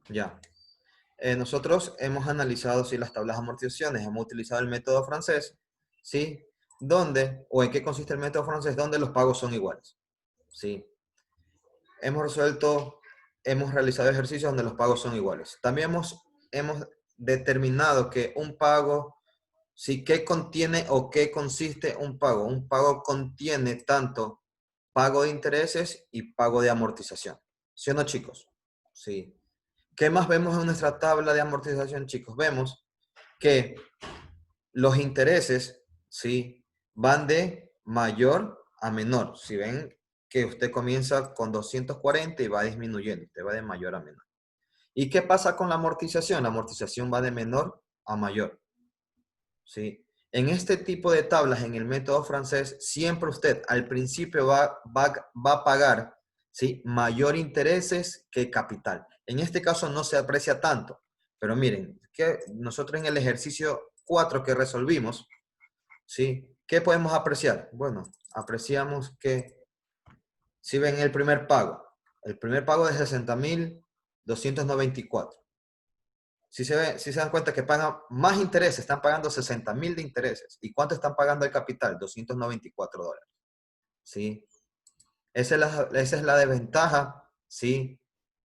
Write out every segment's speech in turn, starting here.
Ya. Nosotros hemos analizado si las tablas de amortizaciones, hemos utilizado el método francés, ¿sí? ¿Dónde o en qué consiste el método francés? Donde los pagos son iguales, ¿sí? Hemos resuelto, hemos realizado ejercicios donde los pagos son iguales. También hemos determinado que un pago, ¿sí? ¿Qué contiene o qué consiste un pago? Un pago contiene tanto pago de intereses y pago de amortización. ¿Sí o no, chicos? Sí. ¿Qué más vemos en nuestra tabla de amortización, chicos? Vemos que los intereses, ¿sí? Van de mayor a menor. Si ven que usted comienza con 240 y va disminuyendo, usted va de mayor a menor. ¿Y qué pasa con la amortización? La amortización va de menor a mayor, ¿sí? En este tipo de tablas, en el método francés, siempre usted al principio va a pagar, ¿sí? Mayor intereses que capital. En este caso no se aprecia tanto, pero miren, que nosotros en el ejercicio 4 que resolvimos, ¿sí? ¿Qué podemos apreciar? Bueno, apreciamos que si ven el primer pago de 60.294. Si se dan cuenta que pagan más intereses, están pagando 60.000 de intereses. ¿Y cuánto están pagando el capital? $294. ¿Sí? Esa es la desventaja, ¿sí?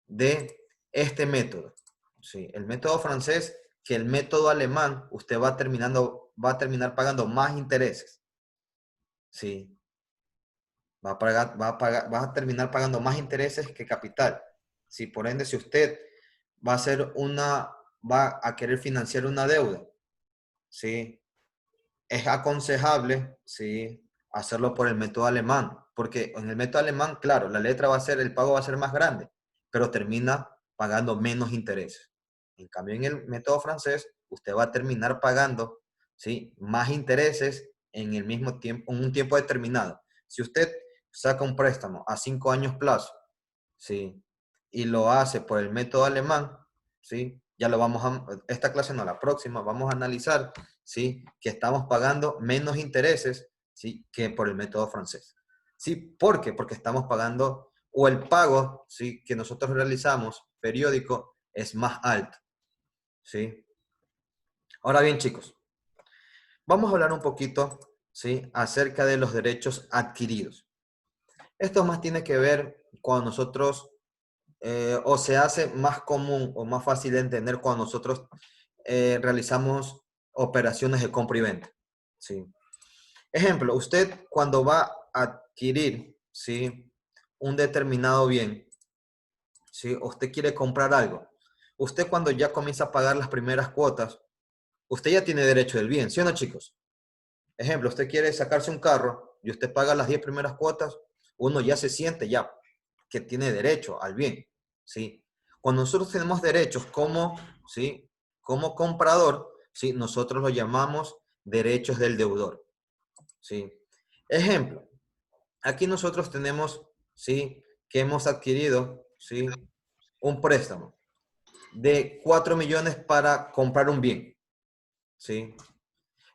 De este método. ¿Sí? El método francés, que el método alemán, usted va a terminar pagando más intereses. ¿Sí? Va a terminar pagando más intereses que capital. ¿Sí? Por ende, si usted va a hacer va a querer financiar una deuda, ¿sí? Es aconsejable, ¿sí? Hacerlo por el método alemán, porque en el método alemán, claro, el pago va a ser más grande, pero termina pagando menos intereses. En cambio, en el método francés, usted va a terminar pagando, ¿sí? Más intereses en el mismo tiempo, en un tiempo determinado. Si usted saca un préstamo a 5 años plazo, ¿sí? Y lo hace por el método alemán, ¿sí? Ya lo esta clase no, la próxima, vamos a analizar, ¿sí? Que estamos pagando menos intereses, ¿sí? Que por el método francés. ¿Sí? ¿Por qué? Porque estamos pagando, o el pago, ¿sí? Que nosotros realizamos periódico es más alto, ¿sí? Ahora bien, chicos, vamos a hablar un poquito, ¿sí? Acerca de los derechos adquiridos. Esto más tiene que ver cuando nosotros o se hace más común o más fácil de entender cuando nosotros realizamos operaciones de compra y venta. ¿Sí? Ejemplo, usted cuando va a adquirir, ¿sí? Un determinado bien, ¿sí? Usted quiere comprar algo. Usted cuando ya comienza a pagar las primeras cuotas, usted ya tiene derecho del bien, ¿sí o no, chicos? Ejemplo, usted quiere sacarse un carro y usted paga las 10 primeras cuotas, uno ya se siente ya que tiene derecho al bien, ¿sí? Cuando nosotros tenemos derechos como, ¿sí? Como comprador, ¿sí? Nosotros lo llamamos derechos del deudor, ¿sí? Ejemplo, aquí nosotros tenemos, ¿sí? Que hemos adquirido, ¿sí? Un préstamo de 4 millones para comprar un bien, ¿sí?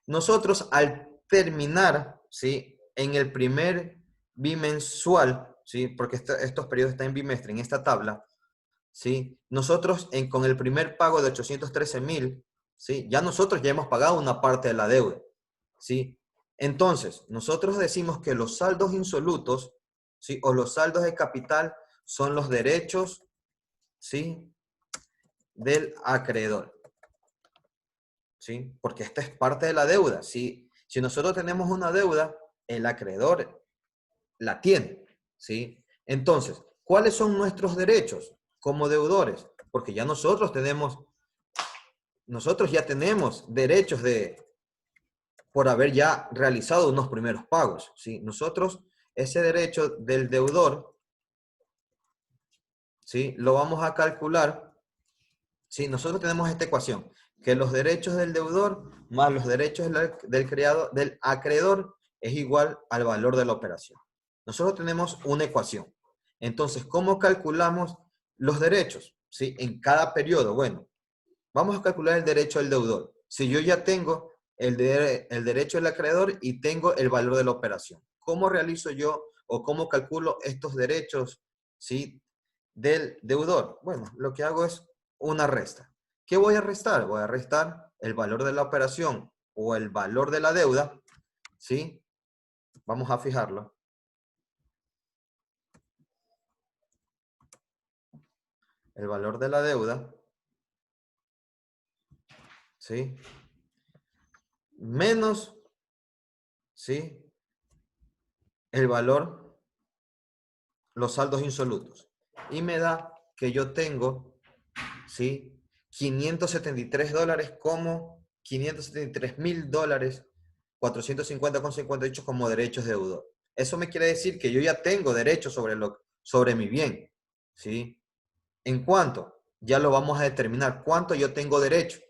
Nosotros al terminar, ¿sí? En el primer bimensual, ¿sí? Porque estos periodos están en bimestre, en esta tabla, ¿sí? Nosotros con el primer pago de 813.000, ¿sí? Ya nosotros ya hemos pagado una parte de la deuda, ¿sí? Entonces, nosotros decimos que los saldos insolutos, ¿sí? O los saldos de capital son los derechos, ¿sí? Del acreedor, ¿sí? Porque esta es parte de la deuda, ¿sí? Si nosotros tenemos una deuda, el acreedor la tiene, ¿sí? Entonces, ¿cuáles son nuestros derechos como deudores? Porque ya nosotros ya tenemos derechos por haber ya realizado unos primeros pagos, ¿sí? Nosotros, ese derecho del deudor, ¿sí? Lo vamos a calcular, ¿sí? Nosotros tenemos esta ecuación, que los derechos del deudor más los derechos del acreedor es igual al valor de la operación. Nosotros tenemos una ecuación. Entonces, ¿cómo calculamos los derechos? ¿Sí? En cada periodo. Bueno, vamos a calcular el derecho del deudor. Si yo ya tengo el derecho del acreedor y tengo el valor de la operación, ¿cómo realizo yo o cómo calculo estos derechos, ¿sí? Del deudor? Bueno, lo que hago es una resta. ¿Qué voy a restar? Voy a restar el valor de la operación o el valor de la deuda, ¿sí? Vamos a fijarlo. El valor de la deuda, ¿sí? Menos, ¿sí? El valor, los saldos insolutos. Y me da que yo tengo, ¿sí? 573 dólares como 573.000 dólares, 450,58 como derechos de deudor. Eso me quiere decir que yo ya tengo derechos sobre mi bien, ¿sí? ¿En cuánto? Ya lo vamos a determinar. ¿Cuánto yo tengo derecho?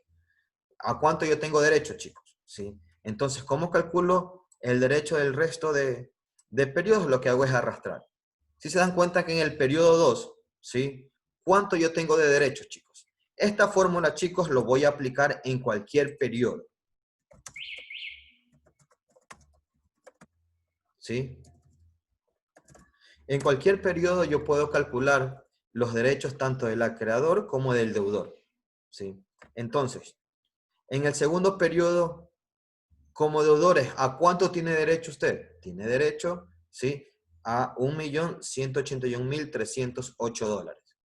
¿A cuánto yo tengo derecho, chicos? ¿Sí? Entonces, ¿cómo calculo el derecho del resto de periodos? Lo que hago es arrastrar. Si se dan cuenta que en el periodo 2, ¿sí? ¿Cuánto yo tengo de derechos, chicos? Esta fórmula, chicos, lo voy a aplicar en cualquier periodo. ¿Sí? En cualquier periodo yo puedo calcular los derechos tanto del acreedor como del deudor. ¿Sí? Entonces, en el segundo periodo, como deudores, ¿a cuánto tiene derecho usted? Tiene derecho, ¿sí? A 1.181.308 dólares.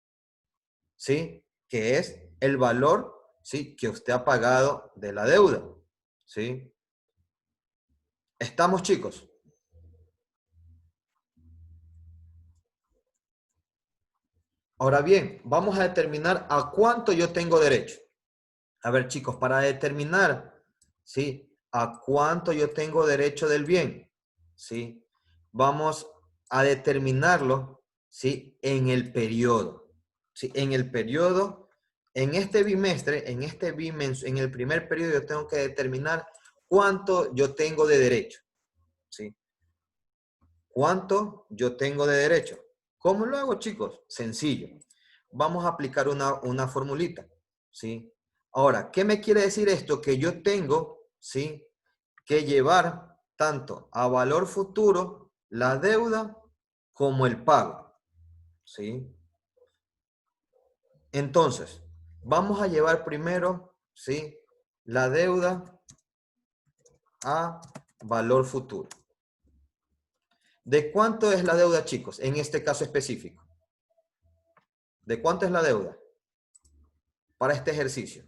¿Sí? Que es el valor, ¿sí? Que usted ha pagado de la deuda. ¿Sí? ¿Estamos, chicos? Ahora bien, vamos a determinar a cuánto yo tengo derecho. A ver, chicos, para determinar, ¿sí? A cuánto yo tengo derecho del bien, ¿sí? Vamos a determinarlo, ¿sí? En el periodo, ¿sí? En el periodo, en este bimestre, en el primer periodo yo tengo que determinar cuánto yo tengo de derecho, ¿sí? ¿Cuánto yo tengo de derecho? ¿Cómo lo hago, chicos? Sencillo. Vamos a aplicar una formulita, ¿sí? Ahora, ¿qué me quiere decir esto? Que yo tengo, ¿sí? Que llevar tanto a valor futuro la deuda como el pago, ¿sí? Entonces, vamos a llevar primero, ¿sí? La deuda a valor futuro. ¿De cuánto es la deuda, chicos? En este caso específico. ¿De cuánto es la deuda para este ejercicio?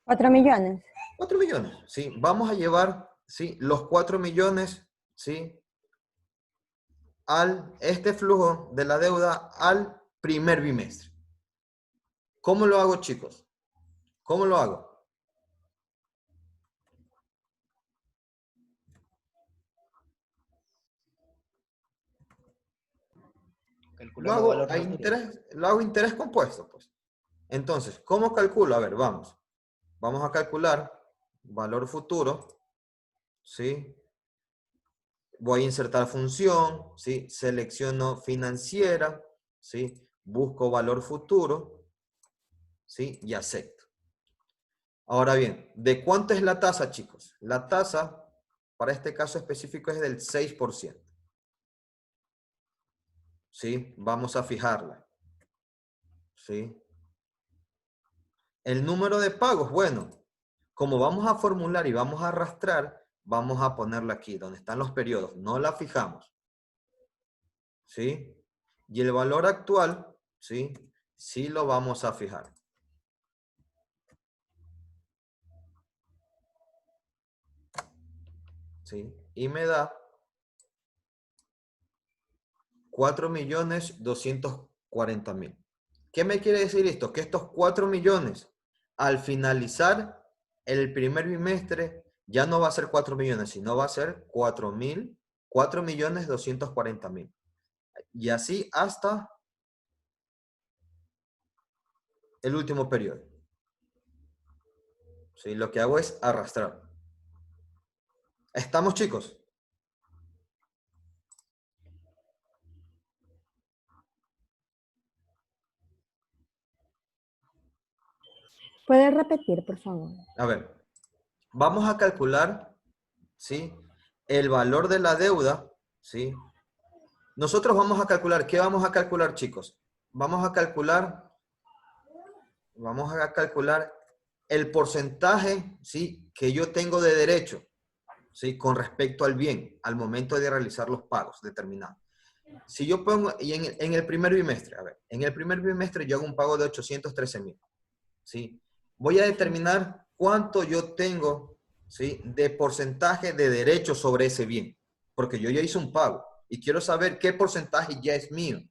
4 millones. 4 millones, ¿sí? Vamos a llevar, ¿sí? Los 4 millones, ¿sí? Este flujo de la deuda al primer bimestre. ¿Cómo lo hago, chicos? ¿Cómo lo hago? Calculando valor futuro. Lo hago interés compuesto, pues. Entonces, ¿cómo calculo? A ver, vamos. Vamos a calcular valor futuro, ¿sí? Voy a insertar función, ¿sí? Selecciono financiera, ¿sí? Busco valor futuro, ¿sí? Y acepto. Ahora bien, ¿de cuánto es la tasa, chicos? La tasa, para este caso específico, es del 6%. ¿Sí? Vamos a fijarla. ¿Sí? El número de pagos, bueno, como vamos a formular y vamos a arrastrar, vamos a ponerla aquí, donde están los periodos. No la fijamos. ¿Sí? Y el valor actual, ¿sí? Sí lo vamos a fijar. ¿Sí? Y me da 4.240.000. ¿Qué me quiere decir esto? Que estos 4 millones, al finalizar el primer bimestre, ya no va a ser 4 millones, sino va a ser 4.240.000. Y así hasta el último periodo. ¿Sí? Lo que hago es arrastrar. ¿Estamos, chicos? ¿Puedes repetir, por favor? A ver, vamos a calcular, ¿sí? El valor de la deuda, ¿sí? Nosotros vamos a calcular, ¿qué vamos a calcular, chicos? Vamos a calcular Vamos a calcular el porcentaje, ¿sí?, que yo tengo de derecho, ¿sí?, con respecto al bien, al momento de realizar los pagos determinados. Si yo pongo, y en el primer bimestre, a ver, en el primer bimestre yo hago un pago de 813,000, ¿sí? Voy a determinar cuánto yo tengo, ¿sí?, de porcentaje de derecho sobre ese bien, porque yo ya hice un pago y quiero saber qué porcentaje ya es mío,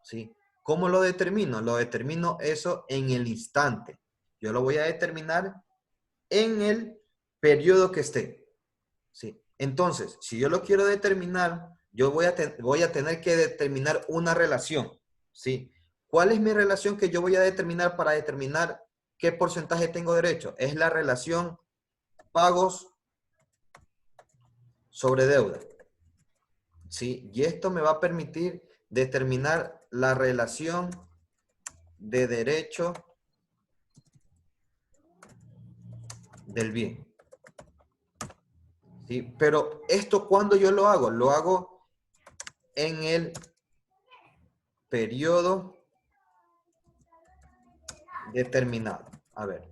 ¿sí? ¿Cómo lo determino? Lo determino eso en el instante. Yo lo voy a determinar en el periodo que esté, ¿sí? Entonces, si yo lo quiero determinar, yo voy a tener que determinar una relación, ¿sí? ¿Cuál es mi relación que yo voy a determinar para determinar qué porcentaje tengo derecho? Es la relación pagos sobre deuda, ¿sí? Y esto me va a permitir determinar la relación de derecho del bien, ¿sí? Pero esto, ¿cuándo yo lo hago? Lo hago en el periodo determinado. A ver,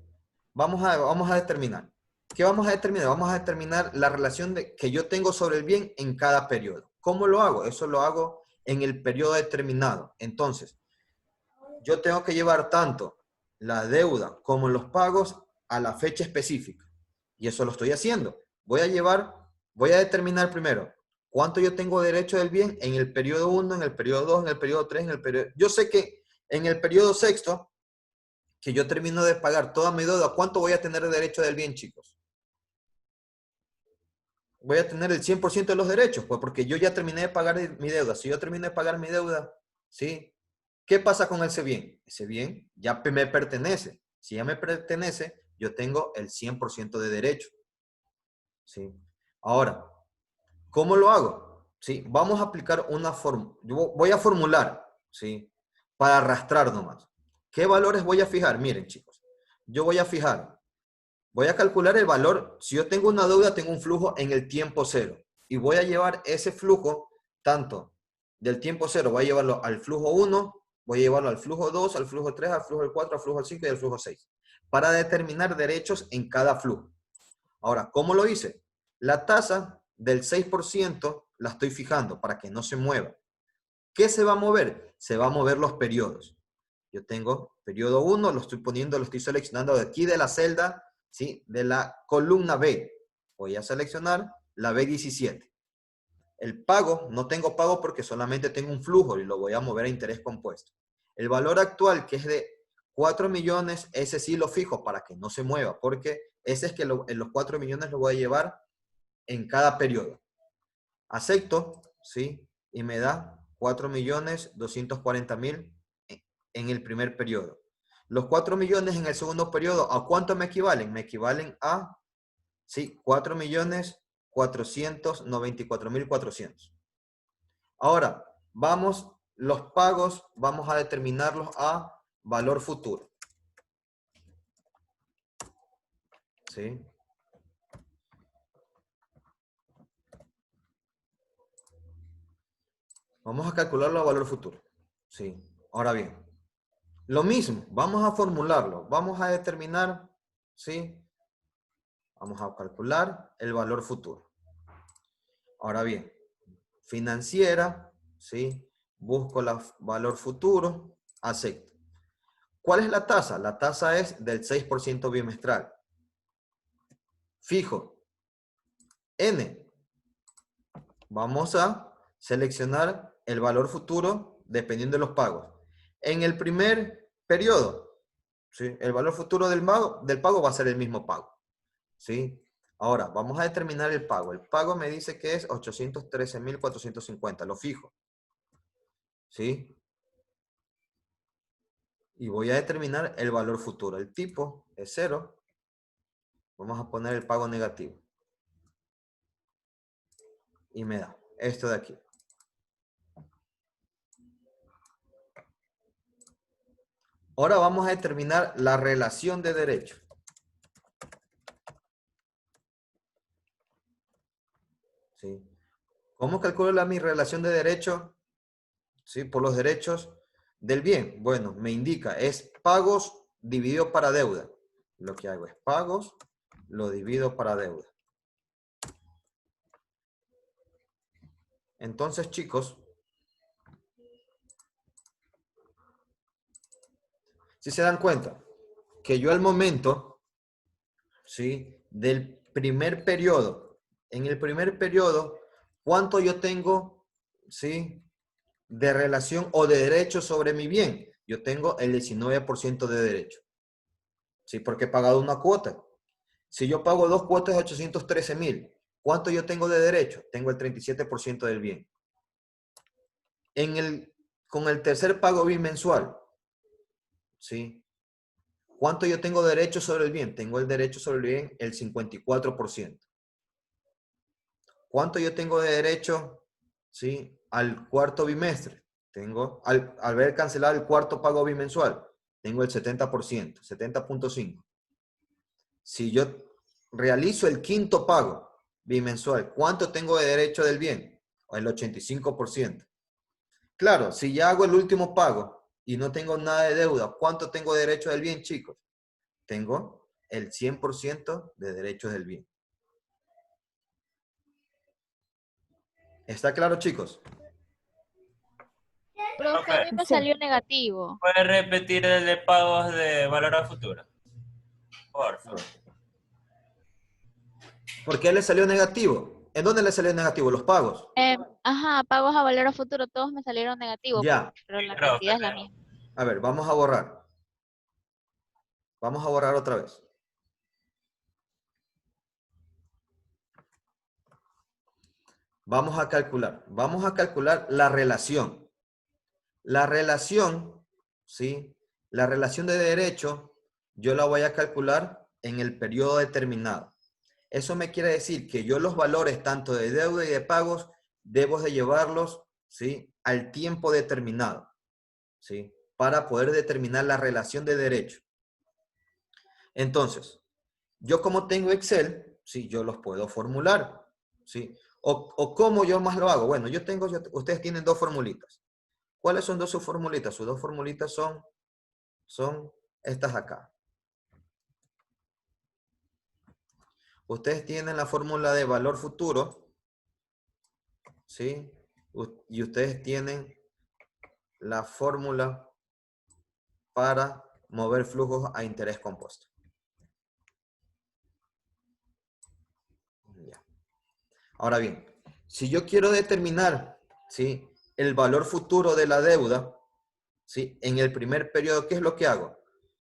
vamos a determinar. ¿Qué vamos a determinar? Vamos a determinar la relación que yo tengo sobre el bien en cada periodo. ¿Cómo lo hago? Eso lo hago en el periodo determinado. Entonces, yo tengo que llevar tanto la deuda como los pagos a la fecha específica. Y eso lo estoy haciendo. Voy a determinar primero cuánto yo tengo derecho del bien en el periodo 1, en el periodo 2, en el periodo 3, en el periodo... Yo sé que en el periodo sexto, que yo termino de pagar toda mi deuda, ¿cuánto voy a tener de derecho del bien, chicos? Voy a tener el 100% de los derechos, pues porque yo ya terminé de pagar mi deuda. Si yo termino de pagar mi deuda, ¿sí? ¿Qué pasa con ese bien? Ese bien ya me pertenece. Si ya me pertenece, yo tengo el 100% de derecho, ¿sí? Ahora, ¿cómo lo hago? ¿Sí? Vamos a aplicar una fórmula. Yo voy a formular, ¿sí?, para arrastrar nomás. ¿Qué valores voy a fijar? Miren, chicos, yo voy a calcular el valor. Si yo tengo una deuda, tengo un flujo en el tiempo cero. Y voy a llevar ese flujo, tanto del tiempo cero, voy a llevarlo al flujo 1, voy a llevarlo al flujo 2, al flujo 3, al flujo 4, al flujo 5 y al flujo 6. Para determinar derechos en cada flujo. Ahora, ¿cómo lo hice? La tasa del 6% la estoy fijando para que no se mueva. ¿Qué se va a mover? Se va a mover los periodos. Yo tengo periodo 1, lo estoy seleccionando de aquí de la celda, ¿sí?, de la columna B. Voy a seleccionar la B17. El pago, no tengo pago porque solamente tengo un flujo y lo voy a mover a interés compuesto. El valor actual, que es de 4 millones, ese sí lo fijo para que no se mueva, porque ese es que en los 4 millones lo voy a llevar en cada periodo. Acepto, ¿sí? Y me da 4.240.000 en el primer periodo. Los 4 millones en el segundo periodo, ¿a cuánto me equivalen? Me equivalen a, sí, 4.494.400. Ahora, los pagos, vamos a determinarlos a valor futuro. ¿Sí? Vamos a calcularlo a valor futuro. Sí. Ahora bien, lo mismo, vamos a formularlo. Vamos a determinar, ¿sí? Vamos a calcular el valor futuro. Ahora bien, financiera, ¿sí? Busco el valor futuro, acepto. ¿Cuál es la tasa? La tasa es del 6% bimestral. Fijo. N. Vamos a seleccionar el valor futuro dependiendo de los pagos. En el primer periodo, ¿sí?, el valor futuro del pago va a ser el mismo pago, ¿sí? Ahora, vamos a determinar el pago. El pago me dice que es 813.450. Lo fijo, ¿sí? Y voy a determinar el valor futuro. El tipo es 0. Vamos a poner el pago negativo. Y me da esto de aquí. Ahora vamos a determinar la relación de derecho. ¿Sí? ¿Cómo calculo mi relación de derecho? ¿Sí? Por los derechos del bien. Bueno, me indica, es pagos dividido para deuda. Lo que hago es pagos, lo divido para deuda. Entonces, chicos, si se dan cuenta que yo al momento, ¿sí?, del primer periodo, en el primer periodo, ¿cuánto yo tengo, ¿sí?, de relación o de derecho sobre mi bien? Yo tengo el 19% de derecho. ¿Sí? Porque he pagado una cuota. Si yo pago 2 cuotas de 813,000, ¿cuánto yo tengo de derecho? Tengo el 37% del bien. Con el tercer pago bimensual, ¿sí?, ¿cuánto yo tengo de derecho sobre el bien? Tengo el derecho sobre el bien el 54%. ¿Cuánto yo tengo de derecho, ¿sí?, al cuarto bimestre? Tengo, al haber cancelado el cuarto pago bimensual, tengo el 70%, 70.5. Si yo realizo el quinto pago bimensual, ¿cuánto tengo de derecho del bien? El 85%. Claro, si ya hago el último pago y no tengo nada de deuda, ¿cuánto tengo de derecho del bien, chicos? Tengo el 100% de derechos del bien. ¿Está claro, chicos? Profe, a mí me Sí. salió negativo. ¿Puede repetir el de pagos de valor a futuro? Por favor. ¿Por qué le salió negativo? ¿En dónde le salió negativo? Los pagos. Ajá, pagos a valor a futuro, todos me salieron negativos, Ya. pero la Profe, cantidad es la misma. A ver, vamos a borrar. Vamos a borrar otra vez. Vamos a calcular. Vamos a calcular la relación. La relación, ¿sí? La relación de derecho, yo la voy a calcular en el periodo determinado. Eso me quiere decir que yo los valores tanto de deuda y de pagos debo de llevarlos, ¿sí?, al tiempo determinado, ¿sí?, para poder determinar la relación de derecho. Entonces, yo como tengo Excel, ¿sí?, yo los puedo formular, ¿sí? O ¿cómo yo más lo hago? Bueno, ustedes tienen dos formulitas. ¿Cuáles son sus formulitas? Sus dos formulitas son estas acá. Ustedes tienen la fórmula de valor futuro, ¿sí? Y ustedes tienen la fórmula para mover flujos a interés compuesto. Ya. Ahora bien, si yo quiero determinar, ¿sí?, el valor futuro de la deuda, ¿sí?, en el primer periodo, ¿qué es lo que hago?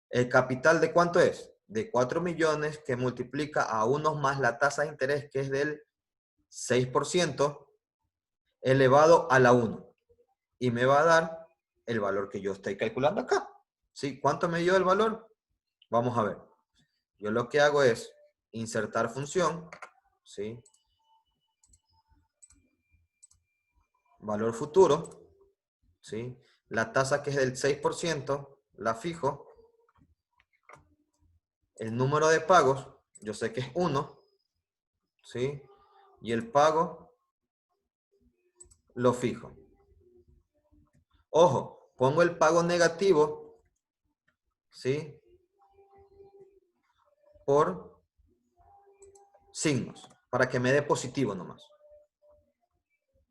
¿El capital de cuánto es? De 4 millones que multiplica a 1 más la tasa de interés, que es del 6%, elevado a la 1. Y me va a dar el valor que yo estoy calculando acá. ¿Sí? ¿Cuánto me dio el valor? Vamos a ver. Yo lo que hago es insertar función, ¿sí?, valor futuro, ¿sí?, la tasa que es del 6%, la fijo. El número de pagos, yo sé que es 1, ¿sí? Y el pago lo fijo. Ojo, pongo el pago negativo, ¿sí?, por signos, para que me dé positivo nomás.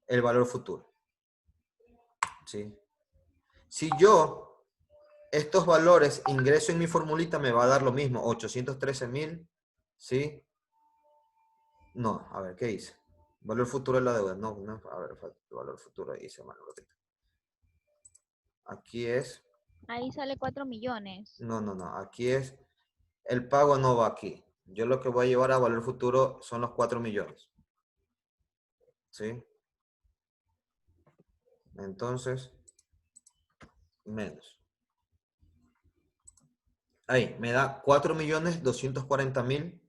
El valor futuro. ¿Sí? Si yo estos valores ingreso en mi formulita, me va a dar lo mismo, 813,000, ¿sí? No, a ver, ¿qué hice? Valor futuro de la deuda. No, a ver, valor futuro, hice mal. Aquí es... Ahí sale 4 millones. No, aquí es... El pago no va aquí. Yo lo que voy a llevar a valor futuro son los 4 millones. ¿Sí? Entonces, menos. Ahí, me da 4.240.000,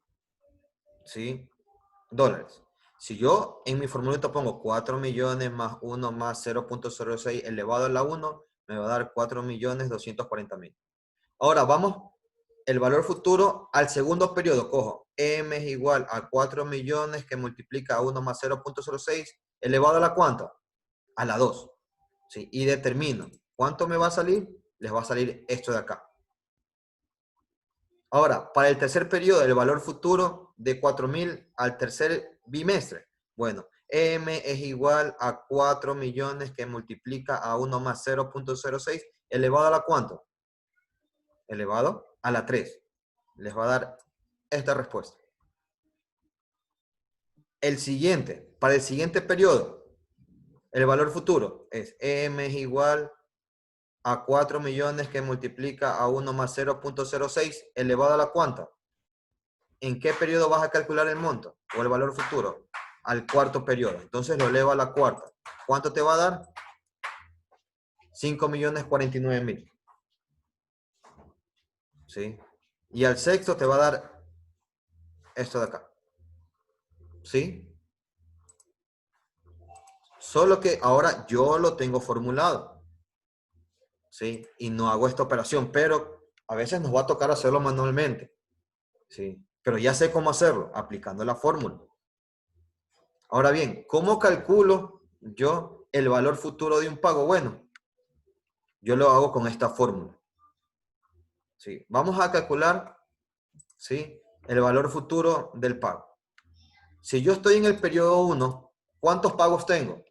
¿sí?, dólares. Si yo en mi formulita pongo 4 millones más 1 más 0.06 elevado a la 1, me va a dar 4.240.000. Ahora vamos, el valor futuro al segundo periodo. Cojo M es igual a 4 millones que multiplica a 1 más 0.06 elevado a la ¿cuánto? A la 2. ¿Sí? Y determino. ¿Cuánto me va a salir? Les va a salir esto de acá. Ahora, para el tercer periodo, el valor futuro de 4.000 al tercer bimestre. Bueno, M es igual a 4 millones que multiplica a 1 más 0.06 elevado a la ¿cuánto? Elevado a la 3. Les va a dar esta respuesta. El siguiente, para el siguiente periodo, el valor futuro es M es igual a 4 millones que multiplica a 1 más 0.06 elevado a la ¿cuánta? ¿En qué periodo vas a calcular el monto o el valor futuro? Al cuarto periodo. Entonces lo elevo a la cuarta. ¿Cuánto te va a dar? 5.049.000. ¿Sí? Y al sexto te va a dar esto de acá. ¿Sí? Solo que ahora yo lo tengo formulado. ¿Sí? Y no hago esta operación, pero a veces nos va a tocar hacerlo manualmente. ¿Sí? Pero ya sé cómo hacerlo, aplicando la fórmula. Ahora bien, ¿cómo calculo yo el valor futuro de un pago? Bueno, yo lo hago con esta fórmula. ¿Sí? Vamos a calcular, ¿sí?, el valor futuro del pago. Si yo estoy en el periodo 1, ¿cuántos pagos tengo?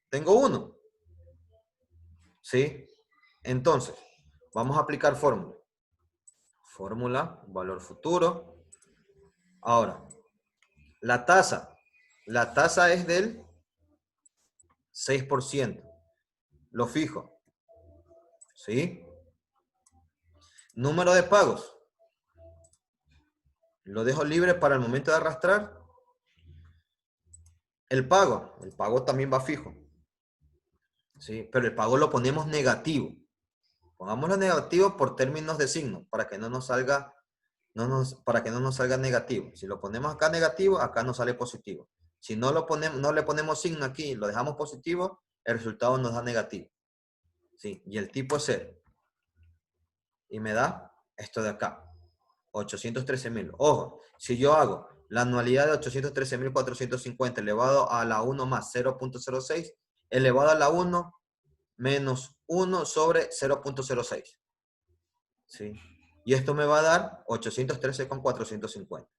Tengo 1. ¿Sí? Entonces, vamos a aplicar fórmula. Fórmula, valor futuro. Ahora, la tasa. La tasa es del 6%. Lo fijo. ¿Sí? Número de pagos. Lo dejo libre para el momento de arrastrar. El pago también va fijo. ¿Sí? Pero el pago lo ponemos negativo. Pongámoslo negativo por términos de signo, para que no nos salga, para que no nos salga negativo. Si lo ponemos acá negativo, acá nos sale positivo. Si no le ponemos signo aquí, lo dejamos positivo, el resultado nos da negativo. ¿Sí? Y el tipo es 0. Y me da esto de acá. 813.000. Ojo, si yo hago la anualidad de 813.450 elevado a la 1 más 0.06, elevado a la 1 menos 1 sobre 0.06. ¿Sí? Y esto me va a dar 813.450.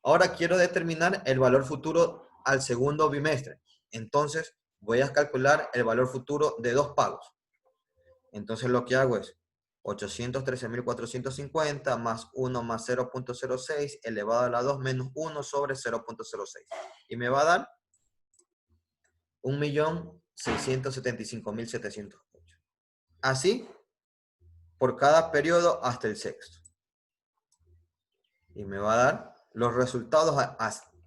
Ahora quiero determinar el valor futuro al segundo bimestre. Entonces voy a calcular el valor futuro de 2 pagos. Entonces lo que hago es 813.450 más 1 más 0.06 elevado a la 2 menos 1 sobre 0.06. Y me va a dar 1.675.708. Así por cada periodo hasta el sexto. Y me va a dar los resultados,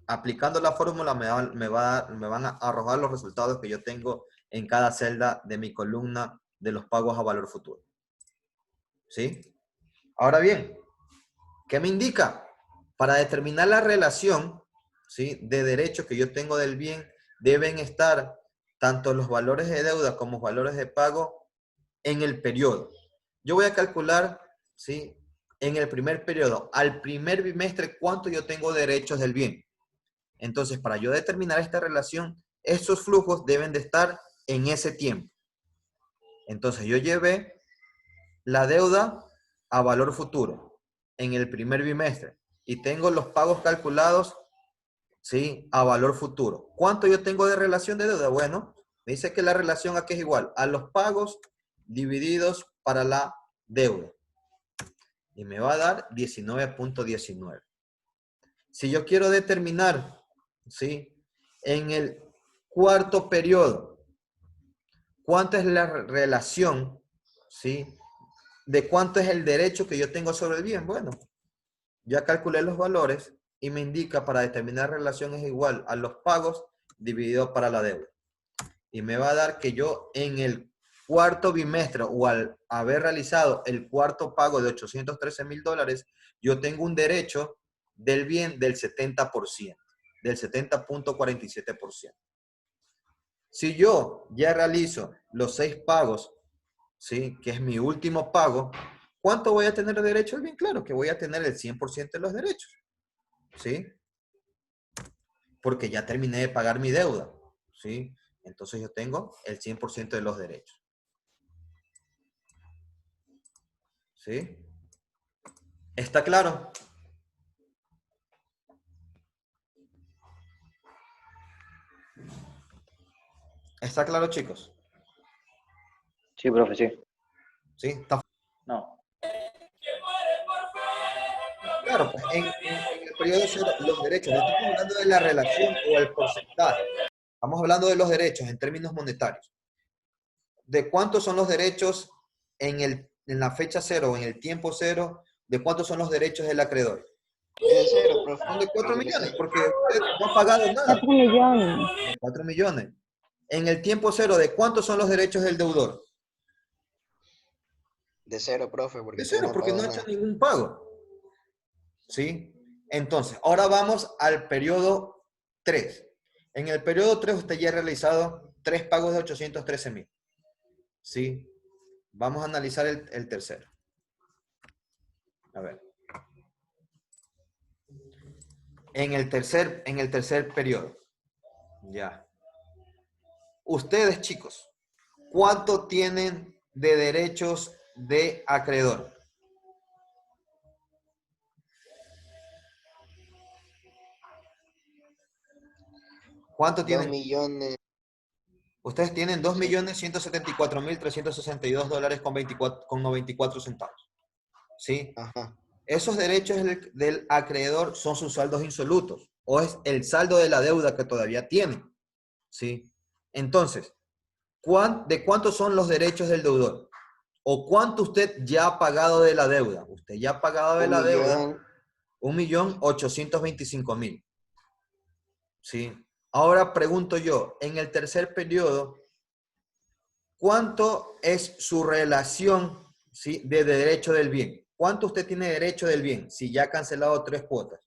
aplicando la fórmula me van a arrojar los resultados que yo tengo en cada celda de mi columna de los pagos a valor futuro. ¿Sí? Ahora bien, ¿qué me indica? Para determinar la relación, ¿sí?, de derecho que yo tengo del bien, deben estar tanto los valores de deuda como los valores de pago en el periodo. Yo voy a calcular, ¿sí?, en el primer periodo, al primer bimestre, cuánto yo tengo derechos del bien. Entonces, para yo determinar esta relación, estos flujos deben de estar en ese tiempo. Entonces, yo llevé la deuda a valor futuro en el primer bimestre y tengo los pagos calculados, ¿sí?, a valor futuro. ¿Cuánto yo tengo de relación de deuda? Bueno, me dice que la relación aquí es igual a los pagos divididos para la deuda. Y me va a dar 19.19. Si yo quiero determinar, ¿sí?, en el cuarto periodo, ¿cuánto es la relación, ¿sí?, de cuánto es el derecho que yo tengo sobre el bien? Bueno, ya calculé los valores y me indica para determinar relación es igual a los pagos dividido para la deuda. Y me va a dar que yo en el cuarto bimestre o al haber realizado el cuarto pago de $813.000, yo tengo un derecho del bien del 70%, del 70.47%. Si yo ya realizo los 6 pagos, ¿sí?, que es mi último pago, ¿cuánto voy a tener de derecho al bien? Claro que voy a tener el 100% de los derechos, ¿sí? Porque ya terminé de pagar mi deuda, ¿sí? Entonces yo tengo el 100% de los derechos. ¿Sí? ¿Está claro? ¿Está claro, chicos? Sí, profe, sí. ¿Sí? ¿Está No. claro? Pues en el periodo cero, los derechos, no estamos hablando de la relación o el porcentaje. Estamos hablando de los derechos en términos monetarios. ¿De cuántos son los derechos en la fecha cero o en el tiempo cero? ¿De cuántos son los derechos del acreedor? Es de cero, profe. Son de 4 Porque millones, porque usted no ha pagado nada. 4 millones. De 4 millones. En el tiempo cero, ¿de cuántos son los derechos del deudor? de cero, profe, porque De usted cero, no ha porque no pagado ha hecho nada. ningún pago. ¿Sí? Entonces, ahora vamos al periodo 3. En el periodo 3 usted ya ha realizado 3 pagos de 813,000. ¿Sí? Vamos a analizar el tercero. A ver. En el tercer periodo. Ya. Ustedes, chicos, ¿cuánto tienen de derechos de acreedor? ¿Cuánto 2 tienen? millones. Ustedes tienen $2,174,362 con 94 centavos. ¿Sí? Ajá. Esos derechos del acreedor son sus saldos insolutos o es el saldo de la deuda que todavía tiene. ¿Sí? Entonces, ¿de cuántos son los derechos del deudor? ¿O cuánto usted ya ha pagado de la deuda? Usted ya ha pagado de Un la deuda millón. 1.825.000. ¿Sí? Ahora pregunto yo, en el tercer periodo, ¿cuánto es su relación, ¿sí?, de derecho del bien? ¿Cuánto usted tiene derecho del bien si ya ha cancelado 3 cuotas?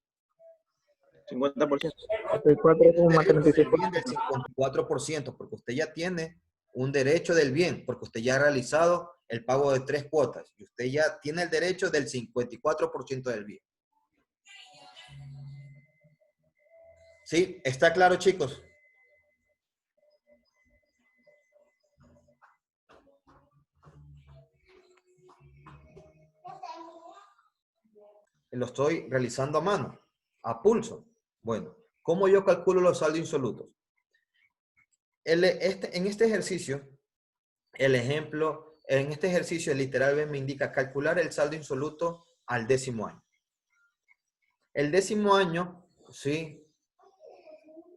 50%. Tiene un derecho del 34,36%. bien del 54%, porque usted ya tiene un derecho del bien, porque usted ya ha realizado el pago de 3 cuotas y usted ya tiene el derecho del 54% del bien. ¿Sí? ¿Está claro, chicos? Lo estoy realizando a mano, a pulso. Bueno, ¿cómo yo calculo los saldos insolutos? En este ejercicio, en este ejercicio literalmente me indica calcular el saldo insoluto al 10º año. El 10º año, ¿sí?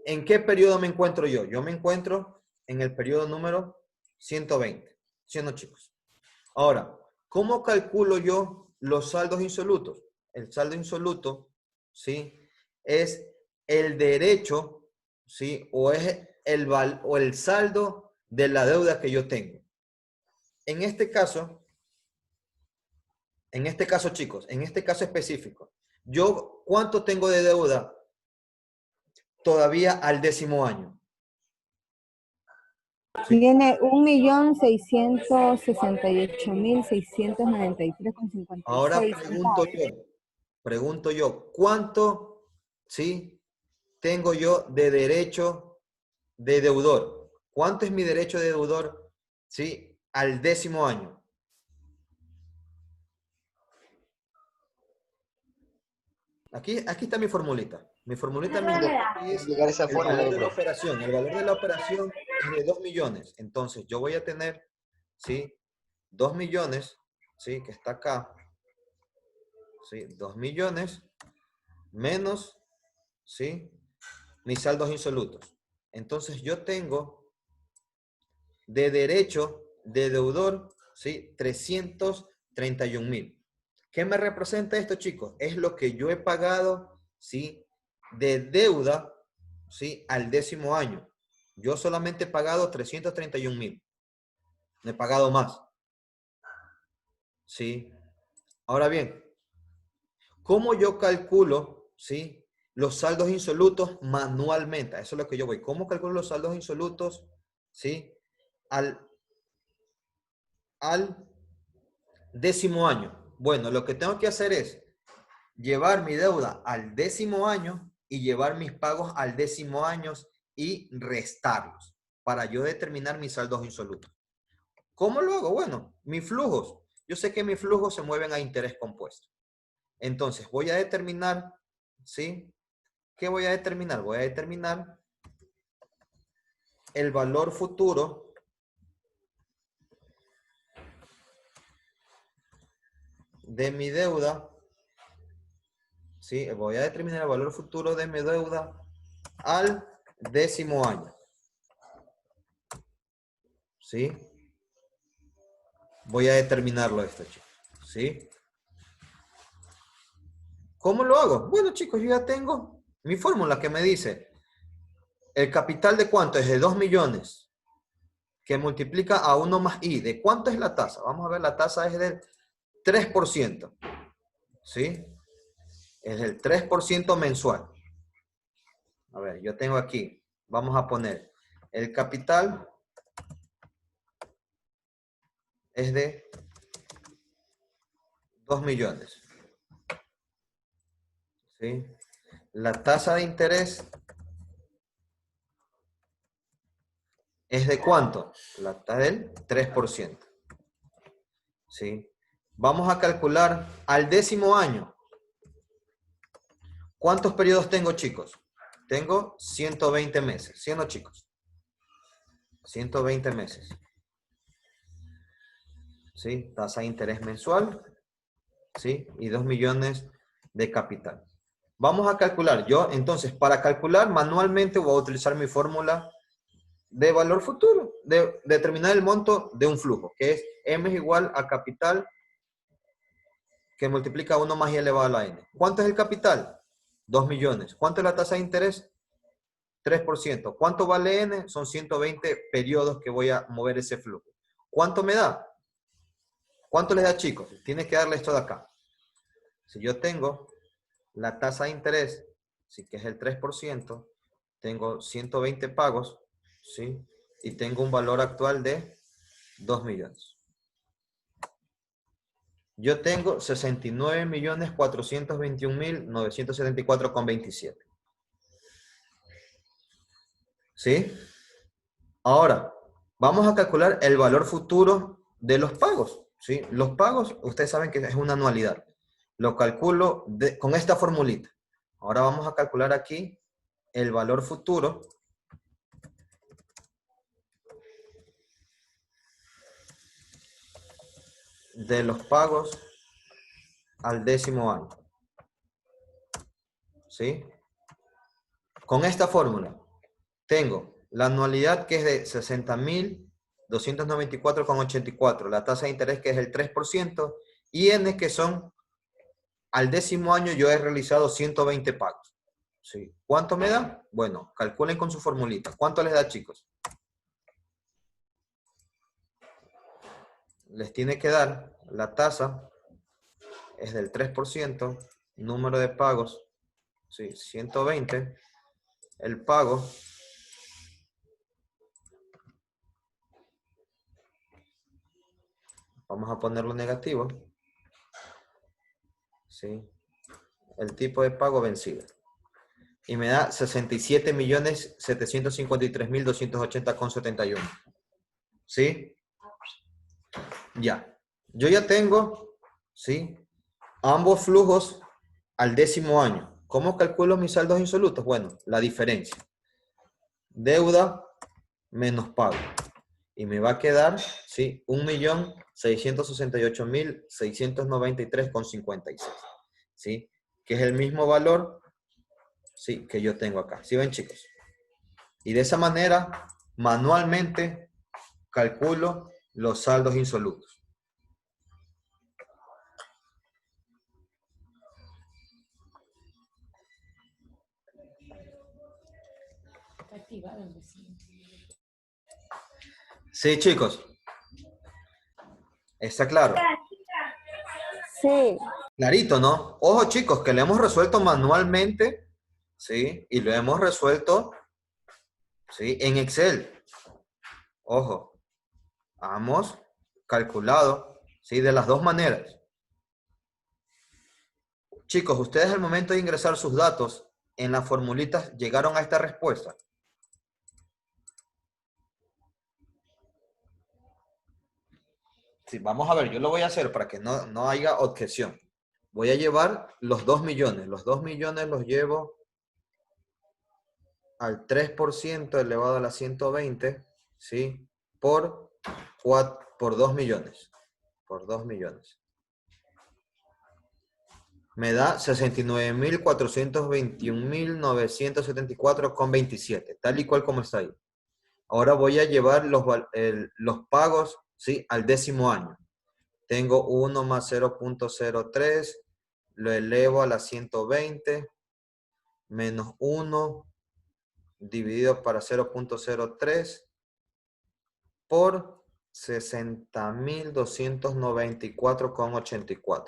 ¿En qué periodo me encuentro yo? Yo me encuentro en el periodo número 120. ¿Sí o no, chicos? Ahora, ¿cómo calculo yo los saldos insolutos? El saldo insoluto, ¿sí?, es el derecho, ¿sí?, o es el saldo de la deuda que yo tengo. En este caso, chicos, en este caso específico, yo, ¿cuánto tengo de deuda todavía al 10º año? ¿Sí? Tiene 1.668.693,56 Ahora centavos. pregunto yo, ¿cuánto, sí, tengo yo de derecho de deudor? ¿Cuánto es mi derecho de deudor, sí, al 10º año? Aquí está mi formulita. Mi formulita me indica que es Explicar esa el fórmula valor ahí, de la profe. operación. El valor de la operación es de 2 millones. Entonces, yo voy a tener, ¿sí?, 2 millones, ¿sí?, que está acá, ¿sí?, 2 millones menos, ¿sí?, mis saldos insolutos. Entonces, yo tengo de derecho de deudor, ¿sí?, 331,000. ¿Qué me representa esto, chicos? Es lo que yo he pagado, ¿sí?, de deuda, ¿sí?, al 10º año. Yo solamente he pagado 331,000. No he pagado más. ¿Sí? Ahora bien, ¿cómo yo calculo, ¿sí?, los saldos insolutos manualmente? A eso es lo que yo voy. ¿Cómo calculo los saldos insolutos, ¿sí?, al 10º año? Bueno, lo que tengo que hacer es llevar mi deuda al 10º año y llevar mis pagos al 10º año y restarlos para yo determinar mis saldos insolutos. ¿Cómo lo hago? Bueno, mis flujos. Yo sé que mis flujos se mueven a interés compuesto. Entonces, voy a determinar, ¿sí? ¿Qué voy a determinar? Voy a determinar el valor futuro de mi deuda, ¿sí? Voy a determinar el valor futuro de mi deuda al 10º año, ¿sí? Voy a determinarlo esto, chicos, ¿sí? ¿Cómo lo hago? Bueno, chicos, yo ya tengo mi fórmula que me dice el capital de cuánto es de 2 millones que multiplica a 1 más I. ¿De cuánto es la tasa? Vamos a ver, la tasa es del 3%, ¿sí? Es del 3% mensual. A ver, yo tengo aquí, vamos a poner, el capital es de 2 millones, ¿sí? La tasa de interés es de cuánto? La tasa del 3%, ¿sí? Vamos a calcular al 10º año. ¿Cuántos periodos tengo, chicos? Tengo 120 meses, ¿sí o no, chicos? 120 meses. ¿Sí? Tasa de interés mensual, ¿sí? Y 2 millones de capital. Vamos a calcular. Yo, entonces, para calcular manualmente voy a utilizar mi fórmula de valor futuro, de determinar el monto de un flujo, que es M es igual a capital que multiplica 1 más I elevado a la N. ¿Cuánto es el capital? 2 millones. ¿Cuánto es la tasa de interés? 3%. ¿Cuánto vale N? Son 120 periodos que voy a mover ese flujo. ¿Cuánto me da? ¿Cuánto les da, chicos? Tienes que darle esto de acá. Si yo tengo la tasa de interés, sí, que es el 3%, tengo 120 pagos, ¿sí? Y tengo un valor actual de 2 millones. Yo tengo 69.421.974,27. ¿Sí? Ahora, vamos a calcular el valor futuro de los pagos, ¿sí? Los pagos, ustedes saben que es una anualidad. Lo calculo con esta formulita. Ahora vamos a calcular aquí el valor futuro de los pagos al 10º año. ¿Sí? Con esta fórmula tengo la anualidad que es de 60.294,84, la tasa de interés que es el 3%, y N que son, al 10º año yo he realizado 120 pagos. ¿Sí? ¿Cuánto me da? Bueno, calculen con su formulita. ¿Cuánto les da, chicos? Les tiene que dar la tasa, es del 3%, número de pagos, ¿sí? 120, el pago, vamos a ponerlo negativo, ¿sí? El tipo de pago vencido. Y me da 67.753.280,71. ¿Sí? Ya. Yo ya tengo, ¿sí? Ambos flujos al 10º año. ¿Cómo calculo mis saldos insolutos? Bueno, la diferencia. Deuda menos pago. Y me va a quedar, ¿sí? 1.668.693,56. ¿Sí? Que es el mismo valor, ¿sí? Que yo tengo acá. ¿Sí ven, chicos? Y de esa manera, manualmente, calculo los saldos insolutos. Sí, chicos. ¿Está claro? Sí. Clarito, ¿no? Ojo, chicos, que lo hemos resuelto manualmente, ¿sí? Y lo hemos resuelto, ¿sí? En Excel. Ojo, hemos calculado, ¿sí? De las dos maneras. Chicos, ustedes al momento de ingresar sus datos en las formulitas llegaron a esta respuesta. Sí, vamos a ver, yo lo voy a hacer para que no haya objeción. Voy a llevar los 2 millones. Los 2 millones los llevo al 3% elevado a la 120, ¿sí? Por 2 millones. Por 2 millones. Me da 69.421.974,27, tal y cual como está ahí. Ahora voy a llevar los pagos, ¿sí? Al décimo año. Tengo 1 más 0.03, lo elevo a la 120, menos 1, dividido para 0.03, por 60.294,84.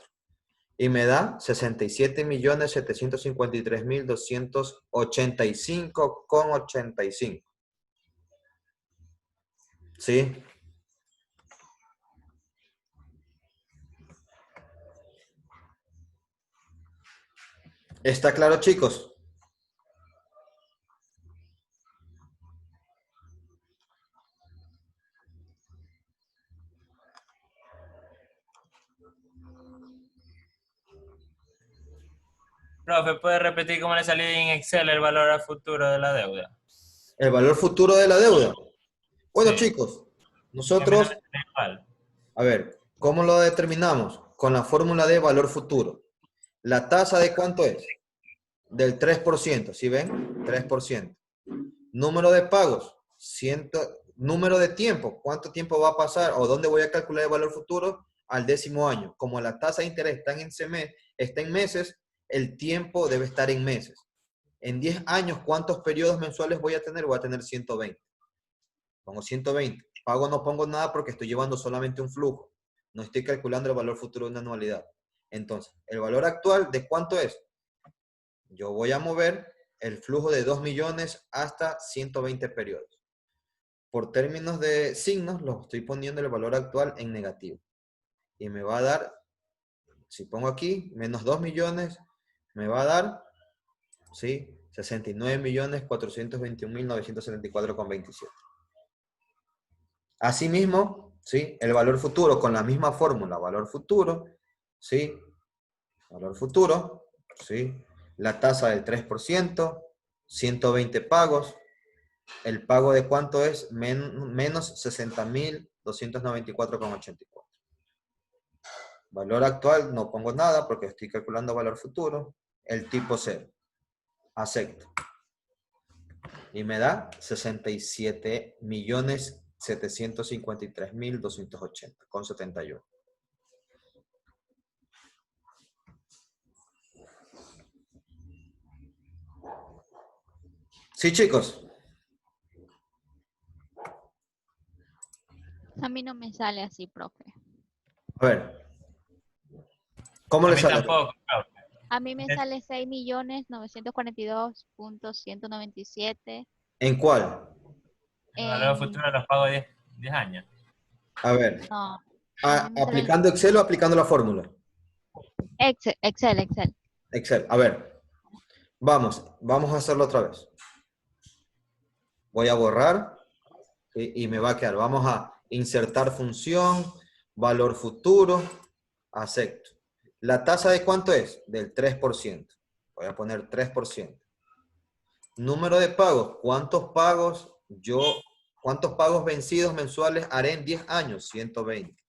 Y me da 67.753.285,85. ¿Sí? ¿Está claro, chicos? Profe, ¿puede repetir cómo le salió en Excel el valor a futuro de la deuda? El valor futuro de la deuda. Bueno, Sí. chicos, Que a mí no me nosotros, salió igual. a ver, ¿cómo lo determinamos? Con la fórmula de valor futuro. ¿La tasa de cuánto es? Del 3%, ¿sí ven? 3%. Número de pagos, número de tiempo, ¿cuánto tiempo va a pasar o dónde voy a calcular el valor futuro? Al décimo año. Como la tasa de interés está en meses, el tiempo debe estar en meses. En 10 años, ¿cuántos periodos mensuales voy a tener? Voy a tener 120. Pongo 120. Pago no pongo nada porque estoy llevando solamente un flujo. No estoy calculando el valor futuro de una anualidad. Entonces, ¿el valor actual de cuánto es? Yo voy a mover el flujo de 2 millones hasta 120 periodos. Por términos de signos, lo estoy poniendo el valor actual en negativo. Y me va a dar, si pongo aquí, menos 2 millones, me va a dar, ¿sí? 69.421.974,27. Asimismo, ¿sí? El valor futuro con la misma fórmula, valor futuro, ¿sí? Valor futuro, ¿sí? La tasa del 3%, 120 pagos. ¿El pago de cuánto es? Menos 60.294,84. Valor actual, no pongo nada porque estoy calculando valor futuro. El tipo 0. Acepto. Y me da 67.753.280,71. Sí, chicos. A mí no me sale así, profe. A ver. ¿Cómo A le mí sale? tampoco, profe. A mí me sale 6.942.197 ¿En cuál? El valor a en... futuro de los pagos de 10 años. A ver. No, a mí me sale ¿Aplicando Excel o aplicando la fórmula? Excel. Excel. A ver. Vamos a hacerlo otra vez. Voy a borrar y me va a quedar. Vamos a insertar función, valor futuro, acepto. ¿La tasa de cuánto es? Del 3%. Voy a poner 3%. Número de pagos. ¿Cuántos pagos vencidos mensuales haré en 10 años? 120.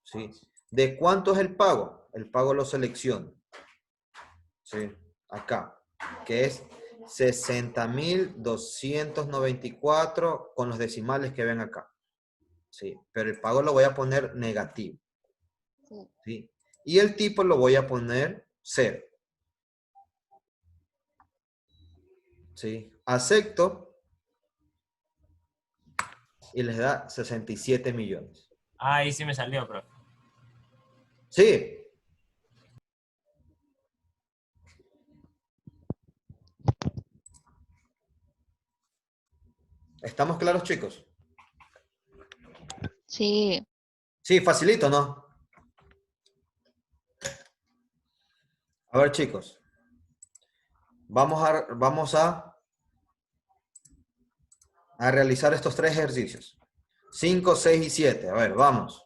¿Sí? ¿De cuánto es el pago? El pago lo selecciono. ¿Sí? Acá. Que es 60.294 con los decimales que ven acá. ¿Sí? Pero el pago lo voy a poner negativo. Sí. ¿Sí? Y el tipo lo voy a poner 0. ¿Sí? Acepto. Y les da 67 millones. Ah, ahí sí me salió, profe. ¿Sí? ¿Estamos claros, chicos? Sí. Sí, facilito, ¿no? A ver, chicos. Vamos a realizar estos 3 ejercicios. 5, 6 y 7. A ver, vamos.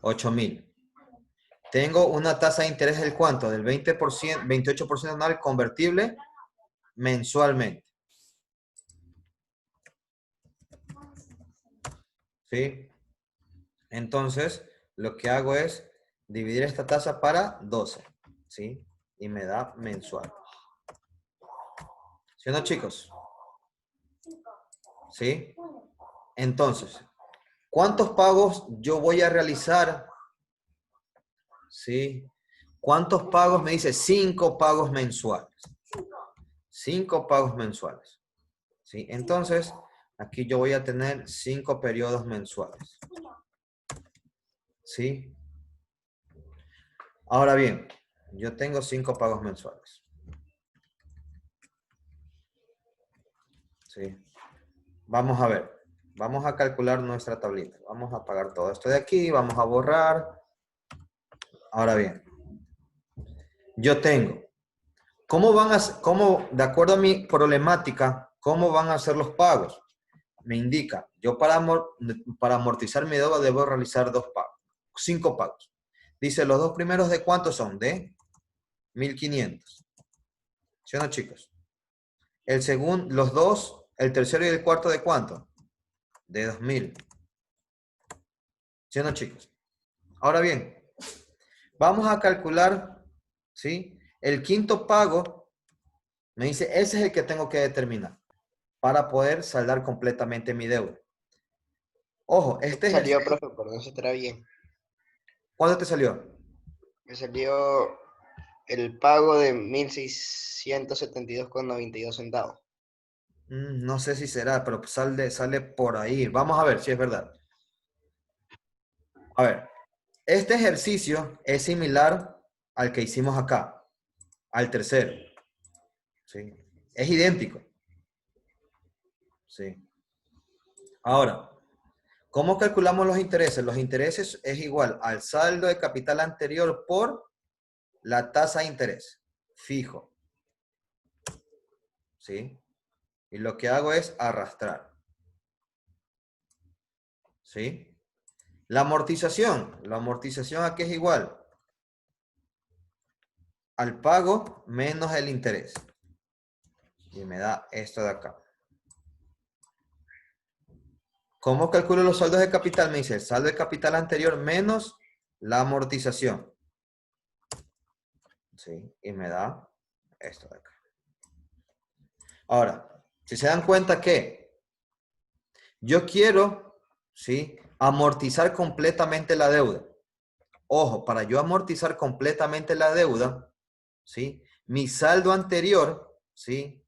8.000. Tengo una tasa de interés del cuánto? Del 20%, 28% anual convertible mensualmente. ¿Sí? Entonces, lo que hago es dividir esta tasa para 12. ¿Sí? Y me da mensual. ¿Sí o no, chicos? ¿Sí? Entonces, ¿cuántos pagos yo voy a realizar? ¿Sí? ¿Cuántos pagos? Me dice 5 pagos mensuales. 5 pagos mensuales. ¿Sí? Entonces, aquí yo voy a tener 5 periodos mensuales. ¿Sí? Ahora bien, yo tengo 5 pagos mensuales. ¿Sí? Vamos a ver. Vamos a calcular nuestra tablita. Vamos a apagar todo esto de aquí. Vamos a borrar. Ahora bien, yo tengo. De acuerdo a mi problemática, cómo van a ser los pagos? Me indica, yo para amortizar mi deuda debo realizar 5 pagos. Dice, los dos primeros ¿de cuánto son? De 1.500. ¿Sí o no, chicos? El segundo, los dos, el tercero y el cuarto ¿de cuánto? De 2.000. ¿Sí o no, chicos? Ahora bien, vamos a calcular, ¿sí? El quinto pago, me dice, ese es el que tengo que determinar para poder saldar completamente mi deuda. Ojo, este es Salió, profe, pero no se estará bien. ¿Cuándo te salió? Me salió el pago de 1.672,92 centavos. No sé si será, pero sale por ahí. Vamos a ver si es verdad. A ver, este ejercicio es similar al que hicimos acá, al tercero. ¿Sí? Es idéntico. ¿Sí? Ahora, ¿cómo calculamos los intereses? Los intereses es igual al saldo de capital anterior por la tasa de interés. Fijo. ¿Sí? Y lo que hago es arrastrar. ¿Sí? La amortización aquí es igual al pago menos el interés. Y me da esto de acá. ¿Cómo calculo los saldos de capital? Me dice el saldo de capital anterior menos la amortización. ¿Sí? Y me da esto de acá. Ahora, si se dan cuenta que yo quiero, ¿sí?, amortizar completamente la deuda. Ojo, para yo amortizar completamente la deuda, ¿sí?, mi saldo anterior, ¿sí?,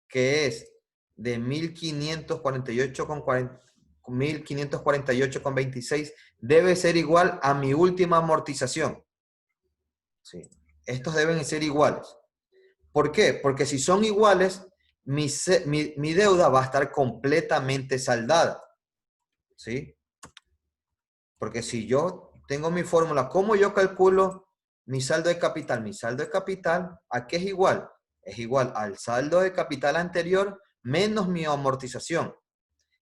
que es de 1.548,26, debe ser igual a mi última amortización. ¿Sí? Estos deben ser iguales. ¿Por qué? Porque si son iguales, mi deuda va a estar completamente saldada. ¿Sí? Porque si yo tengo mi fórmula, ¿cómo yo calculo mi saldo de capital? Mi saldo de capital, ¿a qué es igual? Es igual al saldo de capital anterior menos mi amortización.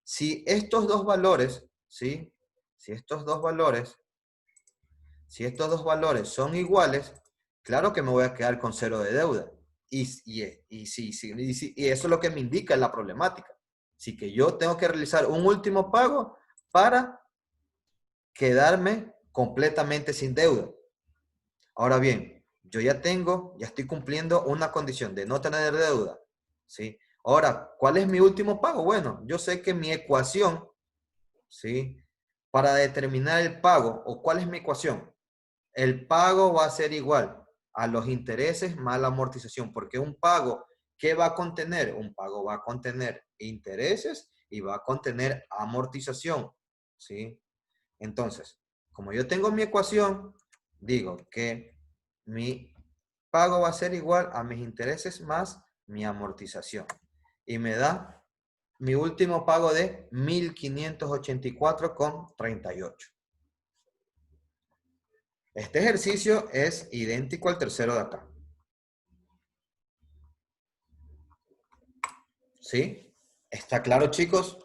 Si estos dos valores, ¿sí? Si estos dos valores son iguales, claro que me voy a quedar con cero de deuda. Y eso es lo que me indica en la problemática. Así que yo tengo que realizar un último pago para quedarme completamente sin deuda. Ahora bien, yo ya estoy cumpliendo una condición de no tener deuda, ¿sí? Ahora, ¿cuál es mi último pago? Bueno, yo sé que mi ecuación, ¿sí?, para determinar el pago, ¿o cuál es mi ecuación? El pago va a ser igual a los intereses más la amortización, porque un pago, ¿qué va a contener? Un pago va a contener intereses y va a contener amortización, ¿sí? Entonces, como yo tengo mi ecuación, digo que mi pago va a ser igual a mis intereses más mi amortización. Y me da mi último pago de 1.584,38. Este ejercicio es idéntico al tercero de acá. ¿Sí? ¿Está claro, chicos?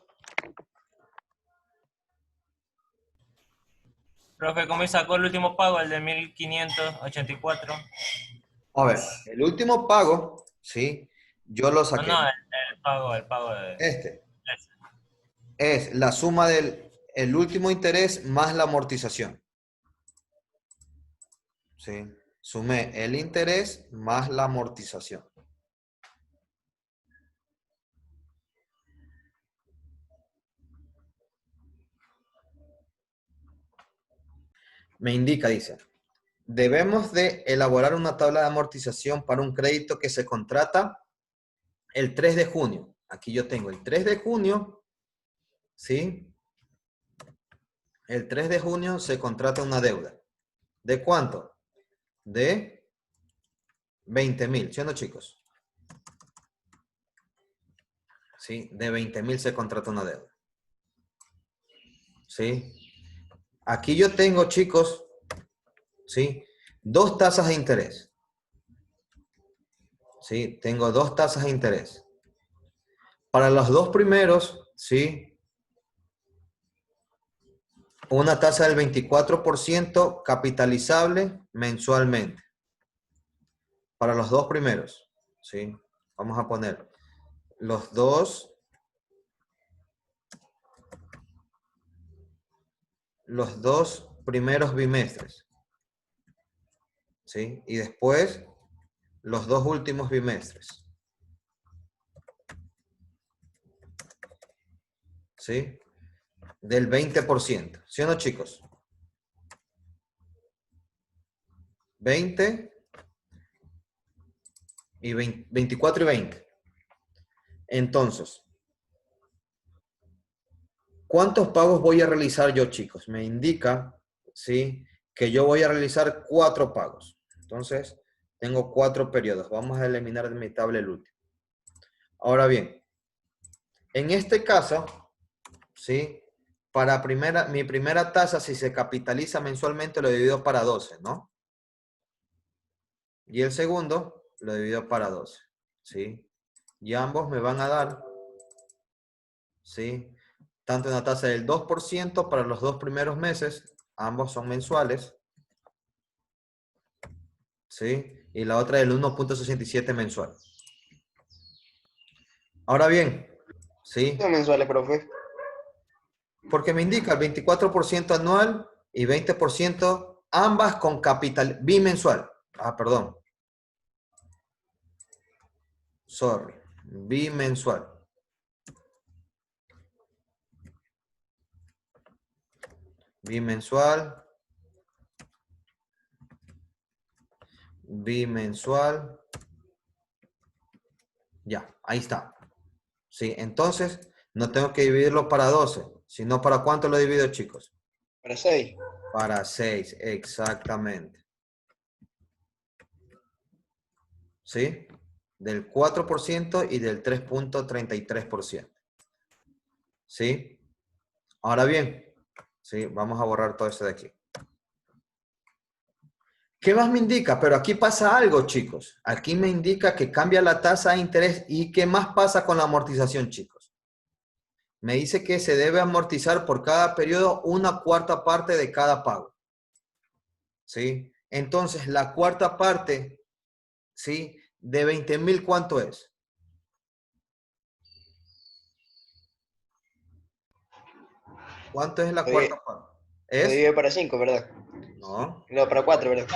Profe, ¿cómo sacó el último pago, el de 1584? A ver, el último pago, ¿sí? Yo lo No, saqué. no, el pago de... Este ese. es la suma del el último interés más la amortización. ¿Sí? Sumé el interés más la amortización. Me indica, dice, debemos de elaborar una tabla de amortización para un crédito que se contrata el 3 de junio. Aquí yo tengo el 3 de junio, ¿sí? El 3 de junio se contrata una deuda. ¿De cuánto? De 20.000, ¿sí o no, chicos? ¿Sí? De 20.000 se contrata una deuda. ¿Sí? Aquí yo tengo, chicos, ¿sí? Dos tasas de interés. ¿Sí? Tengo dos tasas de interés. Para los dos primeros, ¿sí? Una tasa del 24% capitalizable mensualmente. Para los dos primeros, ¿sí? Vamos a poner los dos primeros bimestres, ¿sí? Y después los dos últimos bimestres, ¿sí? Del 20%, ¿sí o no, chicos? 20 y 20, 24 y 20. Entonces, ¿cuántos pagos voy a realizar yo, chicos? Me indica, ¿sí? Que yo voy a realizar 4 pagos. Entonces, tengo 4 periodos. Vamos a eliminar de mi tabla el último. Ahora bien, en este caso, ¿sí? Para mi primera tasa, si se capitaliza mensualmente, lo divido para 12, ¿no? Y el segundo, lo divido para 12, ¿sí? Y ambos me van a dar, ¿sí? Tanto una tasa del 2% para los dos primeros meses, ambos son mensuales, ¿sí? Y la otra del 1.67 mensual. Ahora bien, ¿sí? Son mensuales, profe. Porque me indica el 24% anual y 20% ambas con capital bimensual. Ah, perdón. Sorry. Bimensual. Bimensual. Bimensual. Ya, ahí está. Sí, entonces no tengo que dividirlo para 12, sino para cuánto lo divido, chicos. Para 6. Para 6, exactamente. ¿Sí? Del 4% y del 3.33%. ¿Sí? Ahora bien, ¿sí? Vamos a borrar todo esto de aquí. ¿Qué más me indica? Pero aquí pasa algo, chicos. Aquí me indica que cambia la tasa de interés. ¿Y qué más pasa con la amortización, chicos? Me dice que se debe amortizar por cada periodo una cuarta parte de cada pago. ¿Sí? Entonces, la cuarta parte, ¿sí? De 20.000, ¿cuánto es? ¿Cuánto es la cuarta parte? Lo ¿Es? divide para 5, ¿verdad? No. No, para 4, ¿verdad?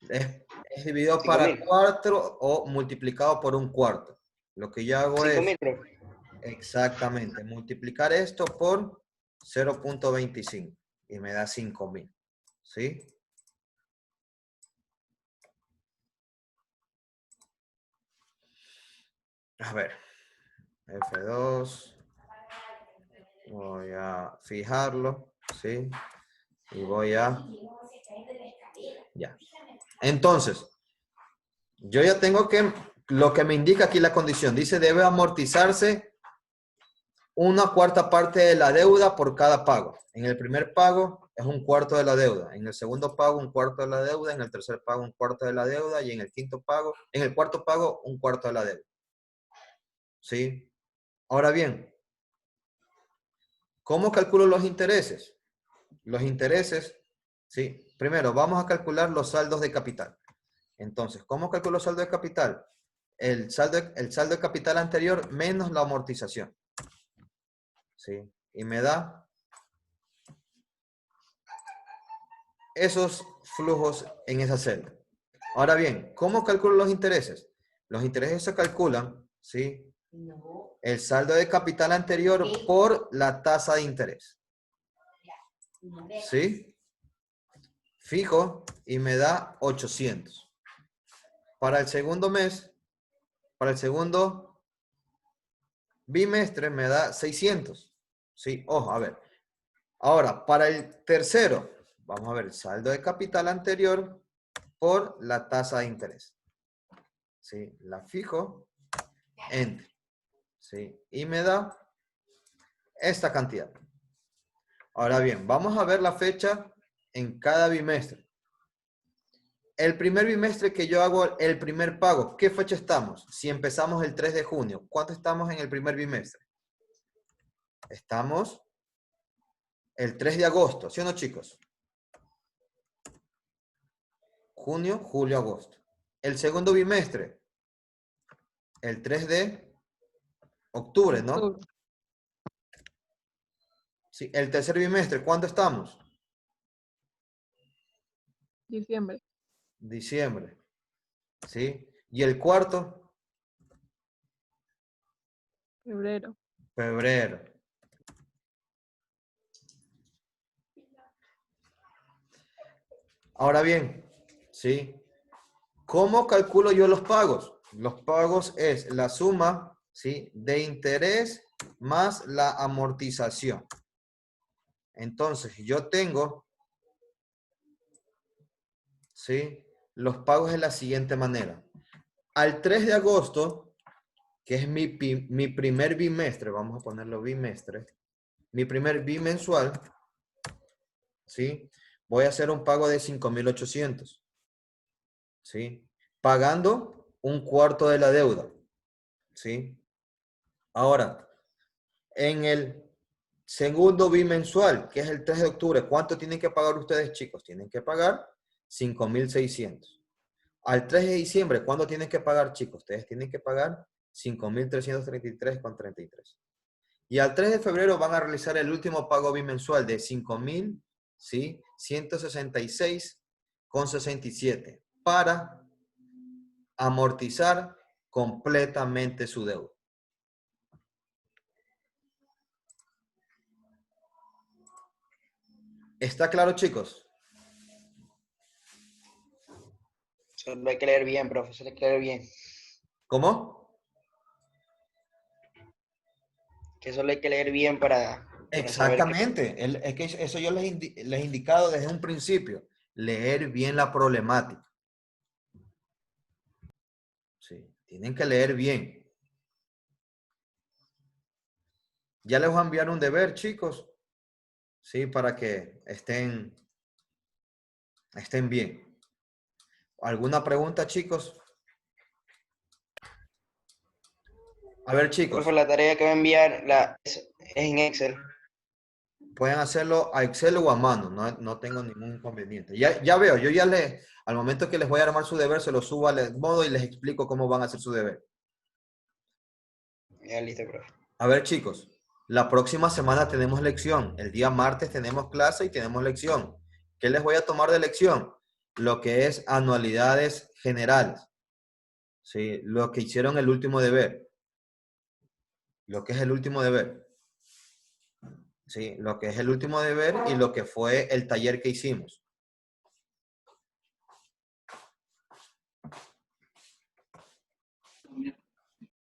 Es dividido para 5.000. 4 o multiplicado por un cuarto. Lo que yo hago es, 5.000, profe. exactamente, multiplicar esto por 0.25 y me da 5.000. ¿Sí? A ver, F2, voy a fijarlo, ¿sí? Y voy a... Ya. Entonces, yo ya tengo que, lo que me indica aquí la condición, dice debe amortizarse una cuarta parte de la deuda por cada pago. En el primer pago es un cuarto de la deuda, en el segundo pago un cuarto de la deuda, en el tercer pago un cuarto de la deuda y en el cuarto pago un cuarto de la deuda. ¿Sí? Ahora bien, ¿cómo calculo los intereses? los intereses, ¿sí? Primero, vamos a calcular los saldos de capital. Entonces, ¿cómo calculo el saldo de capital? El saldo de capital anterior menos la amortización. ¿Sí? Y me da esos flujos en esa celda. Ahora bien, ¿cómo calculo los intereses? Los intereses se calculan, ¿sí? El saldo de capital anterior por la tasa de interés. ¿Sí? Fijo y me da 800. Para el segundo mes, para el segundo bimestre me da 600. ¿Sí? Ojo, a ver. Ahora, para el tercero, vamos a ver el saldo de capital anterior por la tasa de interés. ¿Sí? La fijo, enter. ¿Sí? Y me da esta cantidad. Ahora bien, vamos a ver la fecha en cada bimestre. El primer bimestre que yo hago el primer pago, ¿qué fecha estamos? Si empezamos el 3 de junio, ¿cuánto estamos en el primer bimestre? Estamos el 3 de agosto, ¿sí o no, chicos? Junio, julio, agosto. El segundo bimestre, el 3 de octubre, ¿no? Sí, el tercer bimestre, ¿cuándo estamos? Diciembre. Diciembre. ¿Sí? Y el cuarto, Febrero. febrero. Ahora bien, ¿sí? ¿Cómo calculo yo los pagos? Los pagos es la suma, ¿sí? De interés más la amortización. Entonces, yo tengo, ¿sí? Los pagos de la siguiente manera. Al 3 de agosto, que es mi primer bimestre, vamos a ponerlo bimestre, mi primer bimensual, ¿sí? Voy a hacer un pago de 5,800, ¿sí? Pagando un cuarto de la deuda, ¿sí? Ahora, en el segundo bimensual, que es el 3 de octubre, ¿cuánto tienen que pagar ustedes, chicos? Tienen que pagar 5,600. Al 3 de diciembre, ¿cuándo tienen que pagar, chicos? Ustedes tienen que pagar 5,333,33. Y al 3 de febrero van a realizar el último pago bimensual de 5,000, ¿sí? 166,67 para amortizar completamente su deuda. ¿Está claro, chicos? Solo hay que leer bien, profe, solo hay que leer bien. ¿Cómo? Que solo hay que leer bien para Exactamente. Es que eso yo les he indicado desde un principio. Leer bien la problemática. Sí, tienen que leer bien. Ya les voy a enviar un deber, chicos. Sí, para que estén bien. ¿Alguna pregunta, chicos? A ver, chicos. Profe, la tarea que va a enviar es en Excel. Pueden hacerlo a Excel o a mano, no tengo ningún inconveniente. Ya veo, al momento que les voy a armar su deber, se lo subo al modo y les explico cómo van a hacer su deber. Ya listo, profe. A ver, chicos, la próxima semana tenemos lección. El día martes tenemos clase y tenemos lección. ¿Qué les voy a tomar de lección? Lo que es anualidades generales. ¿Sí? Lo que hicieron el último deber. Lo que es el último deber. ¿Sí? Lo que es el último deber y lo que fue el taller que hicimos.